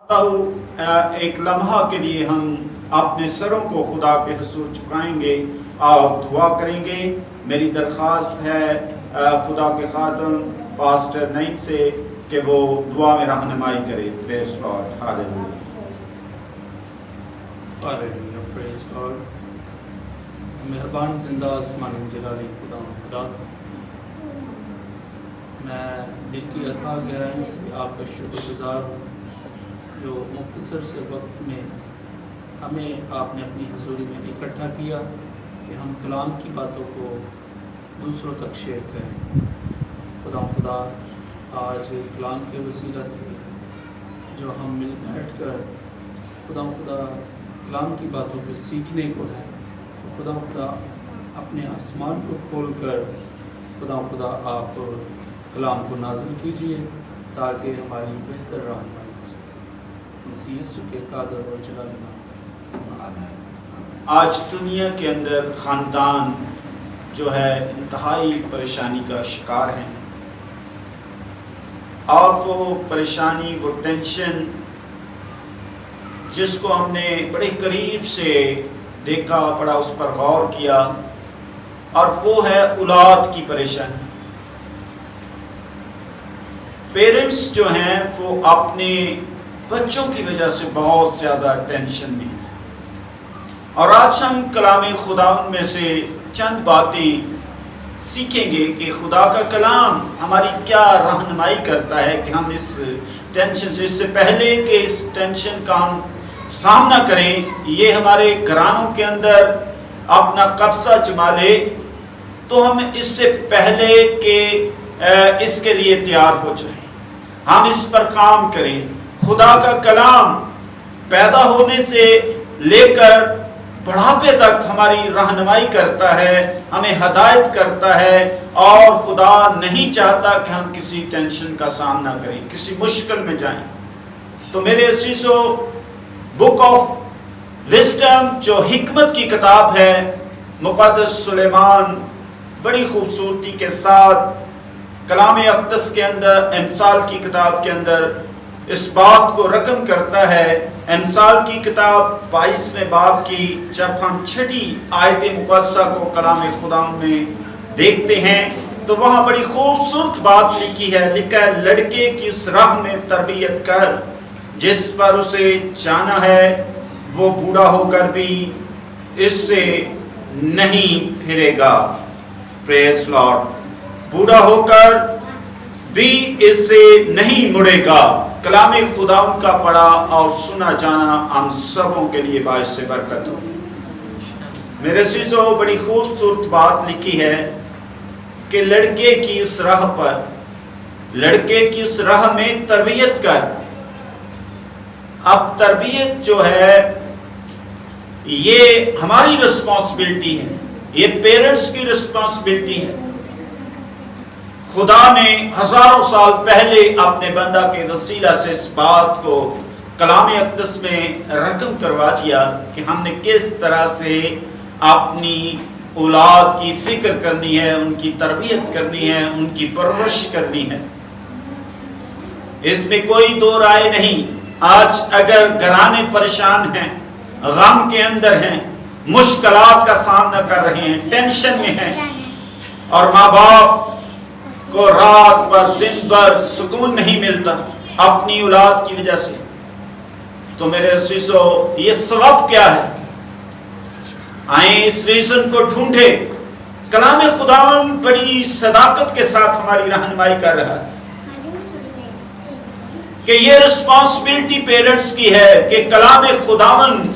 एक लम्हा के लिए हम अपने सरों को खुदा के हुजूर झुकाएंगे और दुआ करेंगे। मेरी दरख्वास्त है खुदा के खातम पास्टर नईम से कि वो दुआ में रहनुमाई करे। Praise God, hallelujah. Hallelujah, praise God. मेहरबान जिंदा आसमानी जलाली खुदा, मैं दिल की अथाह गहराइयों से आपका शुक्रगुजार हूँ जो मुख्तसर से वक्त में हमें आपने अपनी हुजूरी में इकट्ठा किया कि हम कलाम की बातों को दूसरों तक शेयर करें। खुदा आज कलाम के वसीला से जो हम मिल बैठ कर खुदा कलाम की बातों को सीखने को है, तो खुदा अपने आसमान को खोल कर खुदा आप कलाम को नाज़िल कीजिए ताकि हमारी बेहतर रहनुमाई हो सके। इसी यीशु के कादर और जलाल नाम। आज दुनिया के अंदर ख़ानदान जो है इंतहाई परेशानी का शिकार हैं, और वो परेशानी, वो टेंशन जिसको हमने बड़े करीब से देखा, बड़ा उस पर गौर किया, और वो है औलाद की परेशानी। पेरेंट्स जो हैं वो अपने बच्चों की वजह से बहुत ज़्यादा टेंशन में हैं। और आज हम कलाम खुदा में से चंद बातें सीखेंगे कि खुदा का कलाम हमारी क्या रहनुमाई करता है कि हम इस टेंशन से, इससे पहले कि इस टेंशन का हम सामना करें, ये हमारे घरानों के अंदर अपना कब्जा जमा ले, तो हम इससे पहले कि इसके लिए तैयार हो जाएं, हम इस पर काम करें। खुदा का कलाम पैदा होने से लेकर बुढ़ापे तक हमारी रहनुमाई करता है, हमें हदायत करता है, और खुदा नहीं चाहता कि हम किसी टेंशन का सामना करें, किसी मुश्किल में जाएं। तो मेरे अज़ीज़ों, बुक ऑफ विज़डम जो हिकमत की किताब है, मुक़द्दस सुलेमान बड़ी खूबसूरती के साथ कलाम अक़दस के अंदर, अमसाल की किताब के अंदर इस बात को रकम करता है। अमसाल की किताब 22वें बाब की जब हम 6ठी आयत मुक़द्दसा को कलाम खुदा में देखते हैं तो वहाँ बड़ी खूबसूरत बात लिखी है। लिखा है, लड़के की उस राह में तरबियत कर जिस पर उसे जाना है, वो बूढ़ा होकर भी इससे नहीं फिरेगा। Praise Lord. बूढ़ा होकर भी इससे नहीं मुड़ेगा। कलाम खुदा का पढ़ा और सुना जाना हम सबों के लिए बाइस से बरकत हो। मेरे अज़ीज़ों, बड़ी खूबसूरत बात लिखी है कि लड़के की उस राह पर, लड़के की उस राह में तरबियत कर। अब तरबियत जो है ये हमारी रिस्पॉन्सिबिलिटी है, ये पेरेंट्स की रिस्पॉन्सिबिलिटी है। खुदा ने हजारों साल पहले अपने बंदा के वसीला से इस बात को कलाम अक़दस में रकम करवा दिया कि हमने किस तरह से अपनी औलाद की फिक्र करनी है, उनकी तरबियत करनी है, उनकी परवरिश करनी है। इसमें कोई दो राय नहीं। आज अगर घराने परेशान हैं, गम के अंदर हैं, मुश्किलात का सामना कर रहे हैं, टेंशन में हैं, और माँ बाप को रात भर दिन भर सुकून नहीं मिलता अपनी औलाद की वजह से, तो मेरे अज़ीज़ों, ये सबब क्या है? आए इस रीजन को ढूंढे। कलाम खुदावंद बड़ी सदाकत के साथ हमारी रहनुमाई कर रहा है कि ये रिस्पॉन्सिबिलिटी पेरेंट्स की है कि कलाम खुदावंद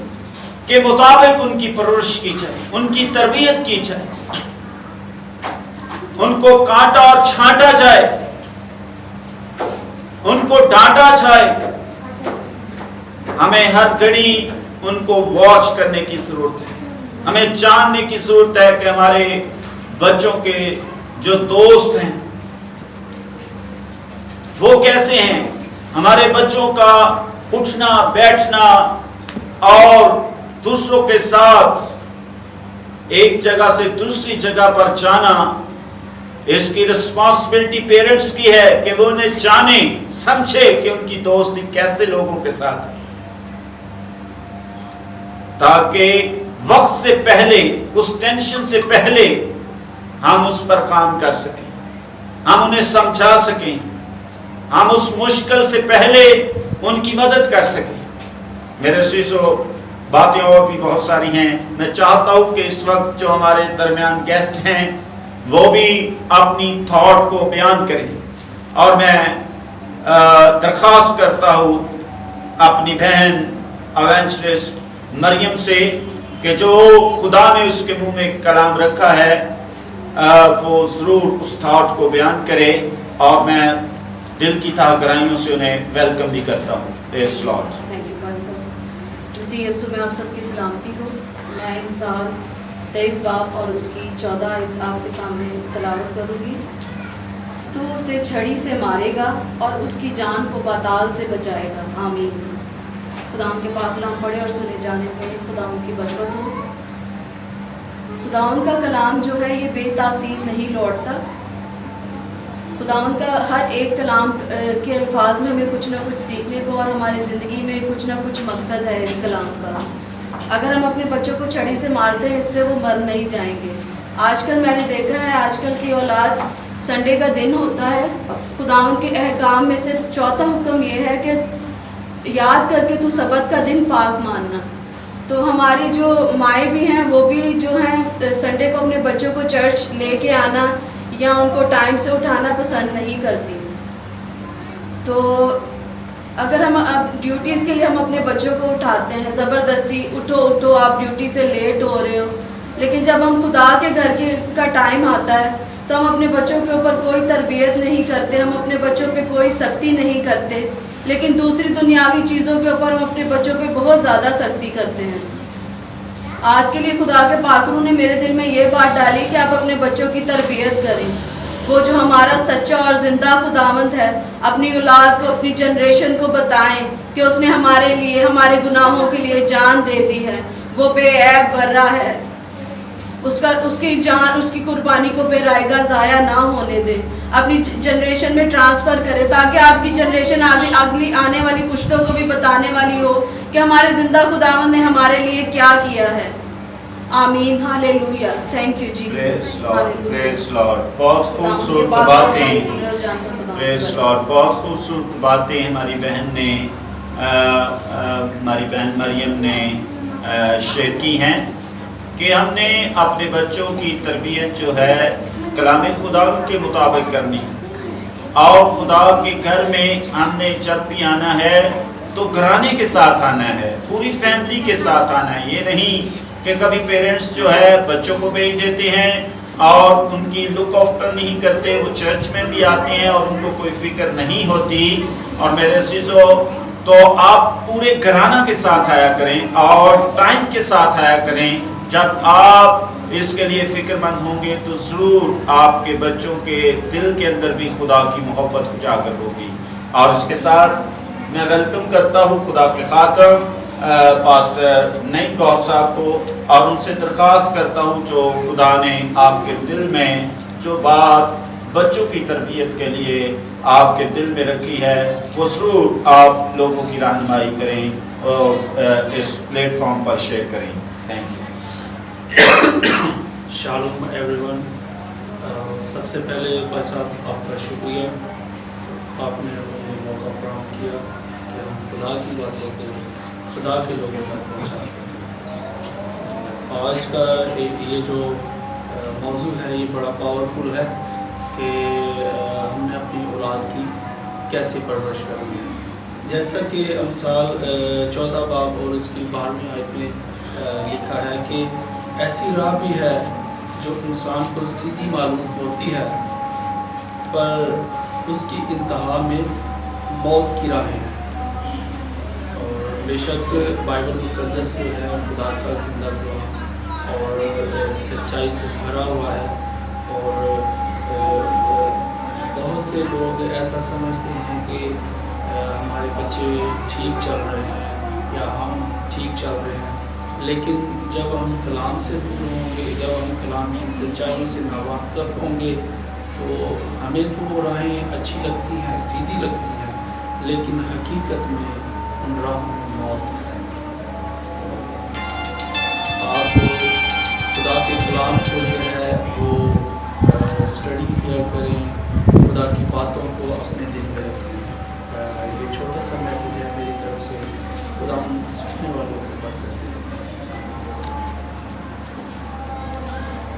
के मुताबिक उनकी परवरिश की जाए, उनकी तरबियत की जाए, उनको काटा और छांटा जाए, उनको डांटा जाए। हमें हर घड़ी उनको वॉच करने की जरूरत है। हमें जानने की जरूरत है कि हमारे बच्चों के जो दोस्त हैं वो कैसे हैं, हमारे बच्चों का उठना बैठना और दूसरों के साथ एक जगह से दूसरी जगह पर जाना, اس کی رسپانسبلٹی پیرنٹس کی ہے کہ وہ انہیں جانے سمجھے کہ ان کی دوستی کیسے لوگوں کے ساتھ ہے، تاکہ وقت سے پہلے، اس ٹینشن سے پہلے ہم اس پر کام کر سکیں، ہم انہیں سمجھا سکیں، ہم اس مشکل سے پہلے ان کی مدد کر سکیں۔ میرے عزیزو، باتیں اور بھی بہت ساری ہیں، میں چاہتا ہوں کہ اس وقت جو ہمارے درمیان گیسٹ ہیں وہ بھی اپنی تھاٹ کو بیان کریں، اور میں درخواست کرتا ہوں اپنی بہن ایونجلسٹ مریم سے کہ جو خدا نے اس کے منہ میں کلام رکھا ہے وہ ضرور اس تھاٹ کو بیان کرے، اور میں دل کی تہ گہرائیوں سے انہیں ویلکم بھی کرتا ہوں۔ پریز لارڈ۔ تھینک یو بھائی صاحب۔ مسیح یسوع میں آپ سب کی سلامتی ہو۔ میں انسان 23 باب اور اس کی 14 آیت آپ کے سامنے تلاوت کروں گی۔ تو اسے چھڑی سے مارے گا اور اس کی جان کو پاتال سے بچائے گا، آمین۔ خداوند کے پاک کلام پڑھے اور سنے جانے پہ خداوند کی برکت ہو۔ خداوند کا کلام جو ہے یہ بے تاثیر نہیں لوٹتا۔ خداوند کا ہر ایک کلام کے الفاظ میں ہمیں کچھ نہ کچھ سیکھنے کو اور ہماری زندگی میں کچھ نہ کچھ مقصد ہے اس کلام کا۔ اگر ہم اپنے بچوں کو چھڑی سے مارتے ہیں اس سے وہ مر نہیں جائیں گے۔ آج کل میں نے دیکھا ہے آج کل کی اولاد سنڈے کا دن ہوتا ہے، خداوند کے احکام میں سے چوتھا حکم یہ ہے کہ یاد کر کے تو سبت کا دن پاک ماننا۔ تو ہماری جو مائیں بھی ہیں وہ بھی جو ہیں سنڈے کو اپنے بچوں کو چرچ لے کے آنا یا ان کو ٹائم سے اٹھانا پسند نہیں کرتی۔ تو اگر ہم اب ڈیوٹیز کے لیے ہم اپنے بچوں کو اٹھاتے ہیں زبردستی، اٹھو اٹھو آپ ڈیوٹی سے لیٹ ہو رہے ہو، لیکن جب ہم خدا کے گھر کا ٹائم آتا ہے تو ہم اپنے بچوں کے اوپر کوئی تربیت نہیں کرتے، ہم اپنے بچوں پہ کوئی سختی نہیں کرتے، لیکن دوسری دنیاوی چیزوں کے اوپر ہم اپنے بچوں پہ بہت زیادہ سختی کرتے ہیں۔ آج کے لیے خدا کے پاکروں نے میرے دل میں یہ بات ڈالی کہ آپ اپنے بچوں کی تربیت کریں۔ وہ جو ہمارا سچا اور زندہ خداوند ہے اپنی اولاد کو، اپنی جنریشن کو بتائیں کہ اس نے ہمارے لیے، ہمارے گناہوں کے لیے جان دے دی ہے، وہ بے عیب برا ہے، اس کی جان، اس کی قربانی کو بے رائے گاہ ضائع نہ ہونے دے، اپنی جنریشن میں ٹرانسفر کرے تاکہ آپ کی جنریشن اگلی آنے والی پشتوں کو بھی بتانے والی ہو کہ ہمارے زندہ خداوند نے ہمارے لیے کیا کیا ہے۔ آمین، hallelujah, thank you Jesus, praise Lord. بہت خوبصورت باتیں، پریز لارڈ، بہت خوبصورت باتیں ہماری بہن نے، ہماری بہن مریم نے شیئر کی ہیں کہ ہم نے اپنے بچوں کی تربیت جو ہے کلام خدا کے مطابق کرنی، اور خدا کے گھر میں ہم نے جب بھی آنا ہے تو گھرانے کے ساتھ آنا ہے، پوری فیملی کے ساتھ آنا ہے۔ یہ نہیں کہ کبھی پیرنٹس جو ہے بچوں کو بھیج دیتے ہیں اور ان کی لک آفٹر نہیں کرتے، وہ چرچ میں بھی آتے ہیں اور ان کو کوئی فکر نہیں ہوتی۔ اور میرے عزیزو، تو آپ پورے گھرانہ کے ساتھ آیا کریں اور ٹائم کے ساتھ آیا کریں۔ جب آپ اس کے لیے فکر مند ہوں گے تو ضرور آپ کے بچوں کے دل کے اندر بھی خدا کی محبت اجاگر ہوگی۔ اور اس کے ساتھ میں ویلکم کرتا ہوں خدا کے خادم پاسٹر نئی کور صاحب کو، اور ان سے درخواست کرتا ہوں جو خدا نے آپ کے دل میں جو بات بچوں کی تربیت کے لیے آپ کے دل میں رکھی ہے وہ ضرور آپ لوگوں کی رہنمائی کریں اور اس پلیٹ فارم پر شیئر کریں۔ Thank you. شالوم ایوری ون۔ سب سے پہلے بھائی صاحب آپ کا شکریہ، آپ نے ہمیں موقع فراہم کیا کہ ہم خدا کی باتوں کو خدا کے لوگوں تک پہنچا سکیں۔ آج کا یہ جو موضوع ہے یہ بڑا پاورفل ہے کہ ہم نے اپنی اولاد کی کیسے پرورش کرنی ہے۔ جیسا کہ امثال 14 باب اور اس کی 12ویں آیت میں لکھا ہے کہ ایسی راہ بھی ہے جو انسان کو سیدھی معلوم ہوتی ہے پر اس کی انتہا میں موت کی راہیں ہیں۔ اور بے شک بائبل مقدس جو ہے خدا کا زندہ گواہ اور سچائی سے بھرا ہوا ہے، اور بہت سے لوگ ایسا سمجھتے ہیں کہ ہمارے بچے ٹھیک چل رہے ہیں یا ہم ٹھیک چل رہے ہیں، لیکن جب ہم کلام سے دور ہوں گے، جب ہم کلام کی سچائیوں سے ناواقف ہوں گے تو ہمیں تو وہ راہیں اچھی لگتی ہیں، سیدھی لگتی ہیں، لیکن حقیقت میں ان راہوں میں موت ہے۔ آپ خدا کے کلام کو جو ہے وہ اسٹڈی کیا کریں، خدا کی باتوں کو اپنے دل میں رکھیں۔ یہ چھوٹا سا میسیج ہے میری طرف سے، خدا ان سننے والوں کو برکت دے۔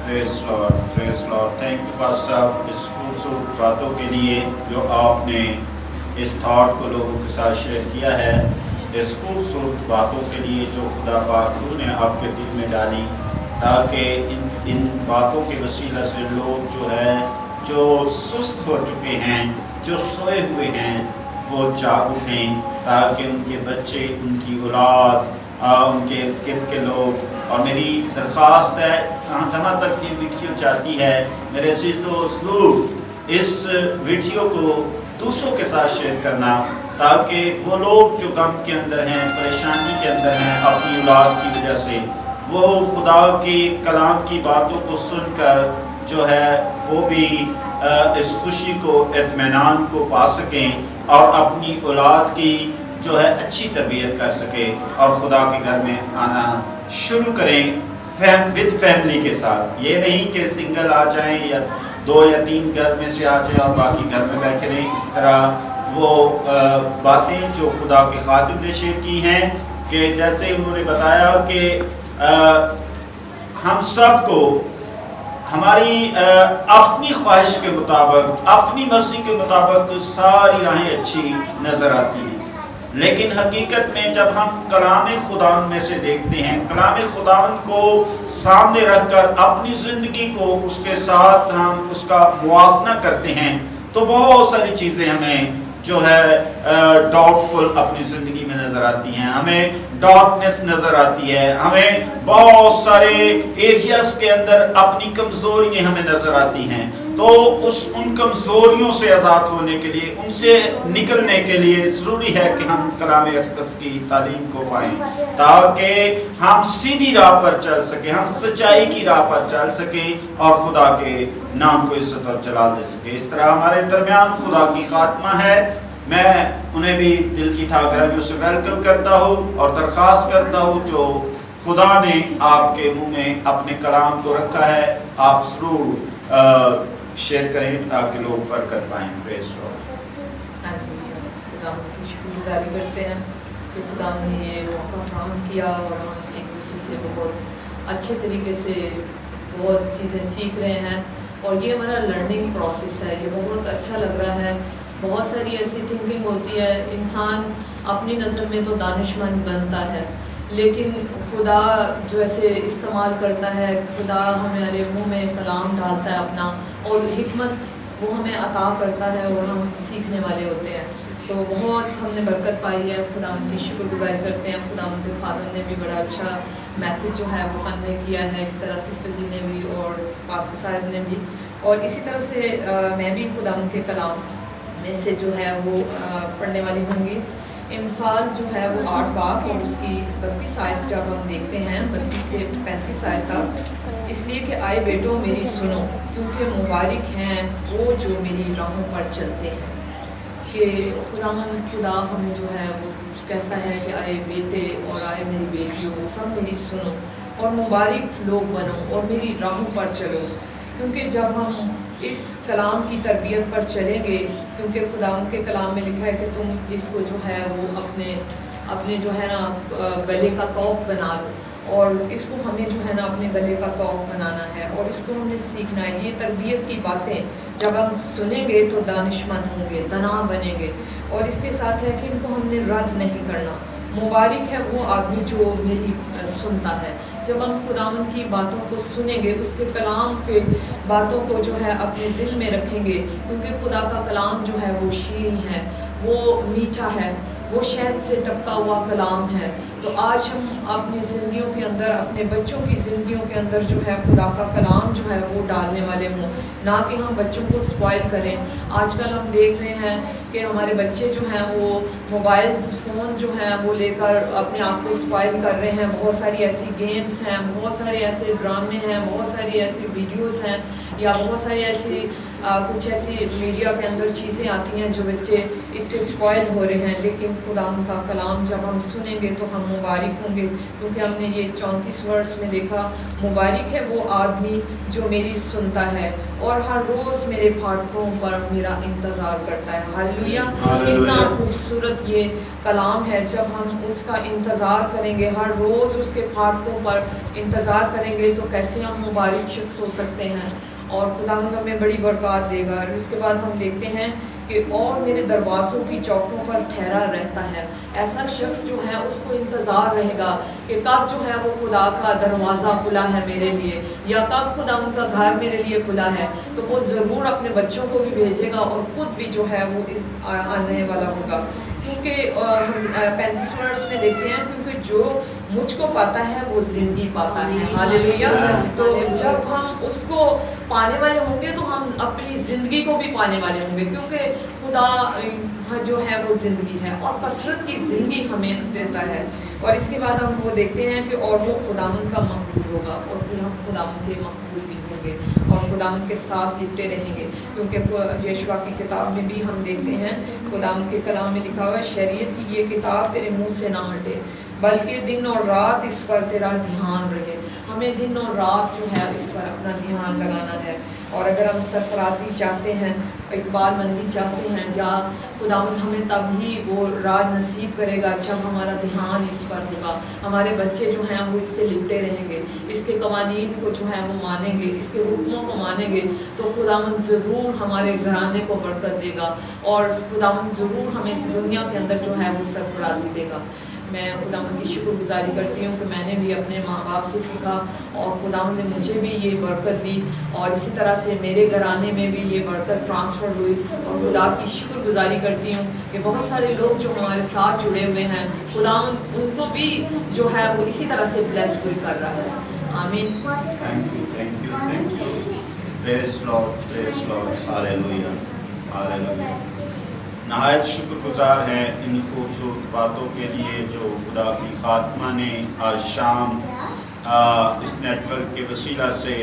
پریز لارڈ، تھینک یو پاسٹر صاحب اس خوبصورت باتوں کے لیے جو آپ نے اس تھاٹ کو لوگوں کے ساتھ شیئر کیا ہے، اس خوبصورت باتوں کے لیے جو خدا پاک نے آپ کے دل میں ڈالی، تاکہ ان باتوں کے وسیلہ سے لوگ جو سست ہو چکے ہیں، جو سوئے ہوئے ہیں، وہ جاگ اٹھیں، تاکہ ان کے بچے، ان کی اولاد، ان کے ارد گرد کے لوگ۔ اور میری درخواست ہے، جہاں تک یہ ویڈیو جاتی ہے، میرے عزیز دوست، اس ویڈیو کو دوسروں کے ساتھ شیئر کرنا، تاکہ وہ لوگ جو غم کے اندر ہیں، پریشانی کے اندر ہیں اپنی اولاد کی وجہ سے، وہ خدا کی کلام کی باتوں کو سن کر جو ہے وہ بھی اس خوشی کو، اطمینان کو پا سکیں اور اپنی اولاد کی جو ہے اچھی تربیت کر سکیں اور خدا کے گھر میں آنا شروع کریں ود فیملی کے ساتھ۔ یہ نہیں کہ سنگل آ جائیں یا 2 یا 3 گھر میں سے آ جائیں اور باقی گھر میں بیٹھے رہیں۔ اس طرح وہ باتیں جو خدا کے خادم نے شیئر کی ہیں، کہ جیسے انہوں نے بتایا کہ ہم سب کو ہماری اپنی خواہش کے مطابق، اپنی مرضی کے مطابق ساری راہیں اچھی نظر آتی ہیں، لیکن حقیقت میں جب ہم کلام خداوند میں سے دیکھتے ہیں، کلام خداوند کو سامنے رکھ کر اپنی زندگی کو اس کے ساتھ ہم اس کا موازنہ کرتے ہیں، تو بہت ساری چیزیں ہمیں جو ہے ڈاؤٹ فل اپنی زندگی میں نظر آتی ہیں، ہمیں ڈارکنیس نظر آتی ہے، ہمیں بہت سارے ایریاز کے اندر اپنی کمزوریاں ہمیں نظر آتی ہیں۔ تو ان کمزوریوں سے آزاد ہونے کے لیے، ان سے نکلنے کے لیے ضروری ہے کہ ہم کلام اقدس کی تعلیم کو پائیں، تاکہ ہم سیدھی راہ پر چل سکیں، ہم سچائی کی راہ پر چل سکیں اور خدا کے نام کو عزت اور جلال دے سکیں۔ اس طرح ہمارے درمیان خدا کی خاتمہ ہے، میں انہیں بھی دل کی ٹھاکرائیوں سے ویلکم کرتا ہوں اور درخواست کرتا ہوں جو خدا نے آپ کے منہ میں اپنے کلام کو رکھا ہے، آپ ضرور شیئر کریں تاکہ لوگ برکت پائیں۔ پریز لارڈ۔ خدا کی شکر گزاری کرتے ہیں کہ خدا نے یہ موقع فراہم کیا اور ہم ایک دوسرے سے بہت اچھے طریقے سے بہت چیزیں سیکھ رہے ہیں، اور یہ ہمارا لرننگ پروسیس ہے، یہ بہت اچھا لگ رہا ہے۔ بہت ساری ایسی تھنکنگ ہوتی ہے، انسان اپنی نظر میں تو دانش مند بنتا ہے، لیکن خدا جو ایسے استعمال کرتا ہے، خدا ہمارے منہ میں کلام ڈالتا ہے اپنا، اور حکمت وہ ہمیں عطا کرتا ہے اور ہم سیکھنے والے ہوتے ہیں۔ تو بہت ہم نے برکت پائی ہے، خدا ان کی شکر گزاری کرتے ہیں۔ خدا ان کے خادم نے بھی بڑا اچھا میسیج جو ہے وہ کنوے کیا ہے، اس طرح سسٹر جی نے بھی اور پاسٹر صاحب نے بھی، اور اسی طرح سے میں بھی خدا ان کے کلام میں سے جو ہے وہ پڑھنے والی ہوں گی۔ امثال جو ہے وہ 8 باب اور اس کی 32 آیت جب ہم دیکھتے ہیں، 32 سے 35 آیت تک، اس لیے کہ آئے بیٹوں میری سنو، کیونکہ مبارک ہیں وہ جو میری راہوں پر چلتے ہیں۔ کہ خدا ہمیں جو ہے وہ کہتا ہے کہ آئے بیٹے اور آئے میری بیٹیوں، سب میری سنو اور مبارک لوگ بنو اور میری راہوں پر چلو، کیونکہ جب ہم اس کلام کی تربیت پر چلیں گے، کیونکہ خدا ان کے کلام میں لکھا ہے کہ تم اس کو جو ہے وہ اپنے جو ہے نا گلے کا طوق بنا لو، اور اس کو ہمیں جو ہے نا اپنے گلے کا طوق بنانا ہے اور اس کو ہمیں سیکھنا ہے۔ یہ تربیت کی باتیں جب ہم سنیں گے تو دانشمند ہوں گے، دانا بنیں گے، اور اس کے ساتھ ہے کہ ان کو ہم نے رد نہیں کرنا۔ مبارک ہے وہ آدمی جو میری سنتا ہے۔ جب ہم خداوند کی باتوں کو سنیں گے، اس کے کلام کے باتوں کو جو ہے اپنے دل میں رکھیں گے، کیونکہ خدا کا کلام جو ہے وہ شیریں ہے، وہ میٹھا ہے، وہ شہد سے ٹپکا ہوا کلام ہے۔ تو آج ہم اپنی زندگیوں کے اندر، اپنے بچوں کی زندگیوں کے اندر جو ہے خدا کا کلام جو ہے وہ ڈالنے والے ہوں، نہ کہ ہم بچوں کو اسپوائل کریں۔ آج کل ہم دیکھ رہے ہیں کہ ہمارے بچے جو ہیں وہ موبائلز، فون جو ہیں وہ لے کر اپنے آپ کو اسپوائل کر رہے ہیں۔ بہت ساری ایسی گیمز ہیں، بہت سارے ایسے ڈرامے ہیں، بہت ساری ایسی ویڈیوز ہیں या बहुत सारी ऐसी कुछ ऐसी मीडिया के अंदर चीज़ें आती हैं जो बच्चे इससे स्पॉइल हो रहे हैं। लेकिन खुदा का कलाम जब हम सुनेंगे तो हम मुबारक होंगे, क्योंकि हमने ये 34 वर्ष में देखा, मुबारक है वो आदमी जो मेरी सुनता है और हर रोज़ मेरे फाटकों पर मेरा इंतज़ार करता है। हालेलुया। कितना खूबसूरत ये कलाम है। जब हम उसका इंतज़ार करेंगे, हर रोज़ उसके फाटकों पर इंतज़ार करेंगे, तो कैसे हम मुबारक शख्स हो सकते हैं और खुदा हमें बड़ी बरकत देगा। और इसके बाद हम देखते हैं कि और मेरे दरवाज़ों की चौकों पर ठहरा रहता है। ऐसा शख्स जो है उसको इंतज़ार रहेगा कि कब जो है वो खुदा का दरवाज़ा खुला है मेरे लिए, या कब खुदा उनका घर मेरे लिए खुला है, तो वो ज़रूर अपने बच्चों को भी भेजेगा और ख़ुद भी जो है वो आने वाला होगा। क्योंकि हम 35 वर्ष में देखते हैं, क्योंकि जो मुझको पाता है वो ज़िंदगी पाता है। हालेलुया। तो जब हम उसको पाने वाले होंगे तो हम अपनी ज़िंदगी को भी पाने वाले होंगे, क्योंकि खुदा जो है वो ज़िंदगी है और कसरत की ज़िंदगी हमें देता है। और इसके बाद हम वो देखते हैं कि और वो खुदावंद का मकबूल होगा और फिर हम खुदावंद के मकबूल भी होंगे और खुदावंद के साथ लिपटे रहेंगे। क्योंकि यशवा की किताब में भी हम देखते हैं, खुदावंद के कलाम में लिखा हुआ है, शरीयत की ये किताब तेरे मुँह से ना हटे, बल्कि दिन और रात इस पर तेरा ध्यान रहे। हमें दिन और रात जो है इस पर अपना ध्यान लगाना है। और अगर हम सरफराजी चाहते हैं, इकबाल मंदी चाहते हैं, या खुदावंद हमें तभी वो राज नसीब करेगा जब हमारा ध्यान इस पर होगा। हमारे बच्चे जो हैं वो इससे लिपटे रहेंगे, इसके कवानीन को जो है वो मानेंगे, इसके हुक्मों को मानेंगे, तो खुदावंद ज़रूर हमारे घराने को बरकत देगा और खुदावंद ज़रूर हमें इस दुनिया के अंदर जो है वो सरफराजी देगा। मैं खुदावंद की शुक्रगुजारी करती हूँ कि मैंने भी अपने माँ बाप से सीखा और खुदावंद ने मुझे भी ये बरकत दी, और इसी तरह से मेरे घराने में भी ये बरकत ट्रांसफ़र हुई। और खुदा की शुक्रगुजारी करती हूँ कि बहुत सारे लोग जो हमारे साथ जुड़े हुए हैं, खुदावंद उनको भी जो है वो इसी तरह से ब्लेसफुल कर रहा है। आमीन। Thank you, thank you, thank you. Praise Lord, praise Lord, hallelujah, hallelujah. नहायत शुक्रगुजार हैं इन खूबसूरत बातों के लिए जो खुदा की खात्मा ने आज शाम इस नेटवर्क के वसीला से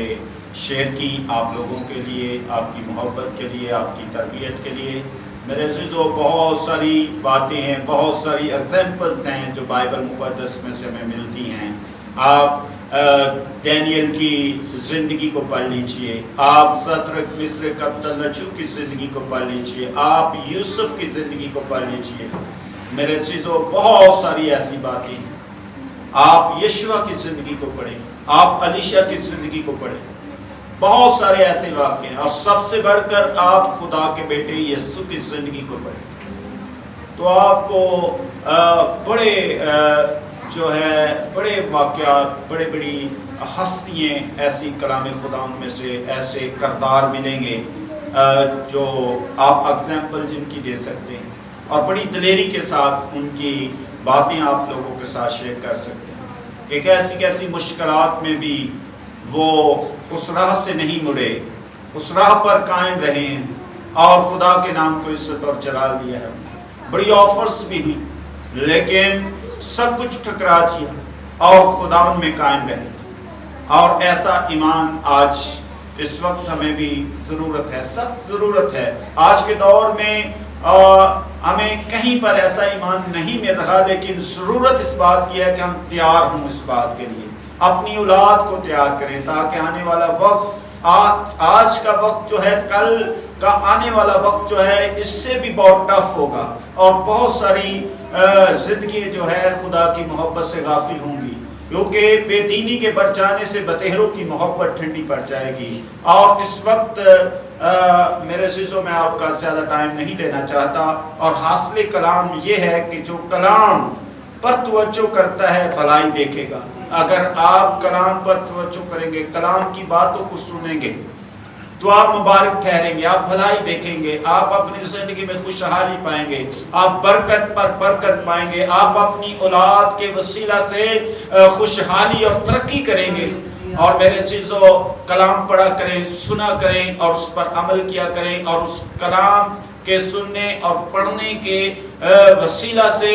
शेयर की, आप लोगों के लिए, आपकी मोहब्बत के लिए, आपकी तरबियत के लिए। मेरे अज़ीज़ों, बहुत सारी बातें हैं, बहुत सारी एग्जाम्पल्स हैं जो बाइबल मुक़द्दस में से हमें मिलती हैं। आप डैनियल की ज़िंदगी को पढ़ लीजिए, आप सदरक मिस्र कब्तनचू की ज़िंदगी को पढ़ लीजिए, आप यूसुफ की ज़िंदगी को पढ़ लीजिए। मेरे अज़ीज़ों, बहुत सारी ऐसी बातें हैं। आप यशवा की ज़िंदगी को पढ़ें, आप अलीशा की ज़िंदगी को पढ़ें, बहुत सारे ऐसे वाक़े हैं। और सबसे बढ़कर आप खुदा के बेटे यीशु की ज़िंदगी को पढ़ें, तो आपको बड़े जो है बड़े वाक़यात, बड़े बड़ी हस्तियाँ ऐसी कलाम खुदा में से ऐसे करदार मिलेंगे जो आप एग्जाम्पल जिनकी दे सकते हैं और बड़ी दिलेरी के साथ उनकी बातें आप लोगों के साथ शेयर कर सकते हैं कि कैसी कैसी मुश्किलात में भी वो उस राह से नहीं मुड़े, उस राह पर कायम रहे हैं और खुदा के नाम को इज्जत और जलाल दिया है। बड़ी ऑफर्स भी हुई, लेकिन सब कुछ ठुकरा दिया और खुदा में कायम रहे। और ऐसा ईमान आज इस वक्त हमें भी ज़रूरत है, सख्त ज़रूरत है। आज के दौर में हमें कहीं पर ऐसा ईमान नहीं मिल रहा, लेकिन ज़रूरत इस बात की है कि हम तैयार हों इस बात के लिए, अपनी औलाद को तैयार करें, ताकि आने वाला वक्त, आज का वक्त जो है, कल का आने वाला वक्त जो है, इससे भी बहुत टफ होगा और बहुत सारी ज़िंदगी जो है खुदा की मोहब्बत से गाफिल होंगी, क्योंकि बेदीनी के बढ़ जाने से बतेहरों की मोहब्बत ठंडी पड़ जाएगी। और इस वक्त मेरे अज़ीज़ों, मैं आपका ज़्यादा टाइम नहीं लेना चाहता, और हासिल कलाम ये है कि जो कलाम पर तवज्जो करता है भलाई देखेगा। अगर आप कलाम पर तवज्जो करेंगे, कलाम की बातों को सुनेंगे, तो आप मुबारक ठहरेंगे, आप भलाई देखेंगे, आप अपनी ज़िंदगी में खुशहाली पाएंगे, आप बरकत पर बरकत पाएंगे, आप अपनी औलाद के वसीला से खुशहाली और तरक्की करेंगे। और मेरे अज़ीज़ों, कलाम पढ़ा करें, सुना करें और उस पर अमल किया करें, और उस कलाम के सुनने और पढ़ने के वसीला से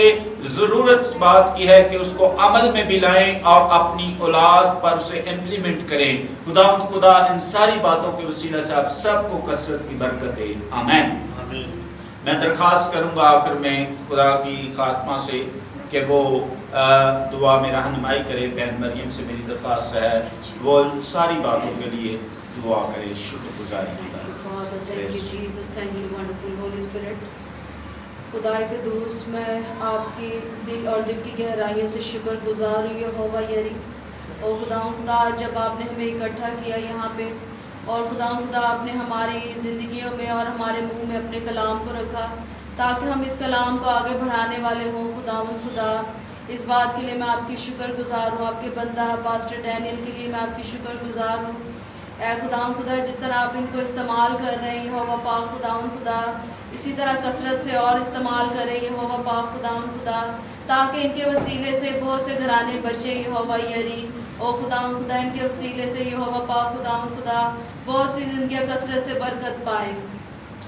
ज़रूरत इस बात की है कि उसको अमल में भी लाएं और अपनी औलाद पर उसे इम्प्लीमेंट करें। खुदा इन सारी बातों के वसीला से आप सबको कसरत की बरकत दे। आमीन। मैं दरख्वास्त करूंगा आखिर में खुदा की खात्मा से कि वो दुआ में रहनुमाई करे। बहन मरियम से मेरी दरख्वास्त है वो इन सारी बातों के लिए दुआ करे, शुक्रगुजारी करे। Father, thank you Jesus, thank you wonderful Holy Spirit। खुदा के दोस्त, मैं आपकी दिल और दिल की गहराइयों से शुक्रगुजार हूँ यहोवा यरी। और खुदा जब आपने हमें इकट्ठा किया यहाँ पे, और खुदा आपने हमारी ज़िंदगियों में और हमारे मुंह में अपने कलाम को रखा ताकि हम इस कलाम को आगे बढ़ाने वाले हों। खुदा इस बात के लिए मैं आपकी शुक्रगुजार हूँ। आपके बंदा पास्टर डैनियल के लिए मैं आपकी शुक्रगुजार हूँ। ऐ खुदा जिस तरह आप इनको इस्तेमाल कर रहे हैं यहोवा पाक खुदा, इसी तरह कसरत से और इस्तेमाल करें यहोवा पाक खुदा, ताकि इनके वसीले से बहुत से घराने बचे यहोवा यरी। ओ खुदा इनके वसीले से यहोवा पाक खुदा बहुत सी ज़िंदगियाँ कसरत से बरकत पाए।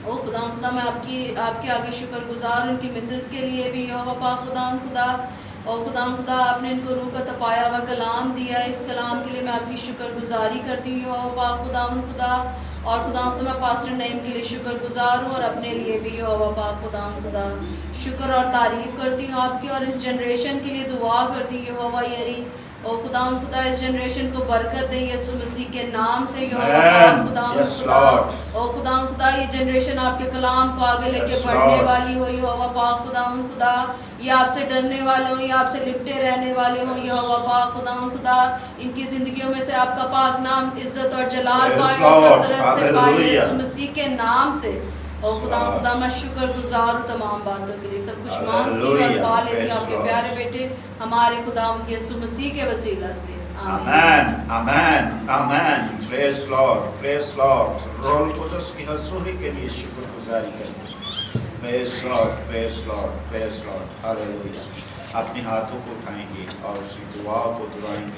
ओ खुदा मैं आपके आगे शुक्रगुजार उनकी मिसेस के लिए भी यहोवा पाक खुदा। और खुदा आपने इनको रूह का तपाया हुआ कलाम दिया है, इस कलाम के लिए मैं आपकी शुक्रगुजारी करती हूँ यहोवा पाक खुदा। और खुदा मैं पास्टर नईम के लिए शुक्रगुजार हूँ और अपने लिए भी यहोवा पाक खुदा शुक्र और तारीफ़ करती हूँ आपकी, और इस जनरेशन के लिए दुआ करती हूँ यहोवा यरी। और खुदा इस जनरेशन को बरकत दे यीशु मसीह के नाम से यहोवा पाक खुदा। और खुदा ये जनरेशन आपके कलाम को आगे लेके बढ़ने वाली हो यहोवा पाक खुदा। ये आपसे डरने वाले हो, ये आपसे लिपटे रहने वाले हो यहोवा पाक खुदा। इनकी ज़िंदगियों में से आपका पाक नाम इज्जत और जलाल पाए और कसरत से पाए यीशु मसीह के नाम से। और खुदा मैं शुक्रगुजार हूँ तमाम बातों के लिए। सब कुछ मांगती हूँ और पा लेती हूँ आपके प्यारे बेटे हमारे खुदा उनके यीशु मसीह के वसीला से। आमीन। Praise Lord. रोल कुदस की हज़ूरी के लिए शुक्रगुजारी करें। Praise Lord. हालेलुया। अपने हाथों को उठाएंगे और उसी दुआ को दुआएंगे।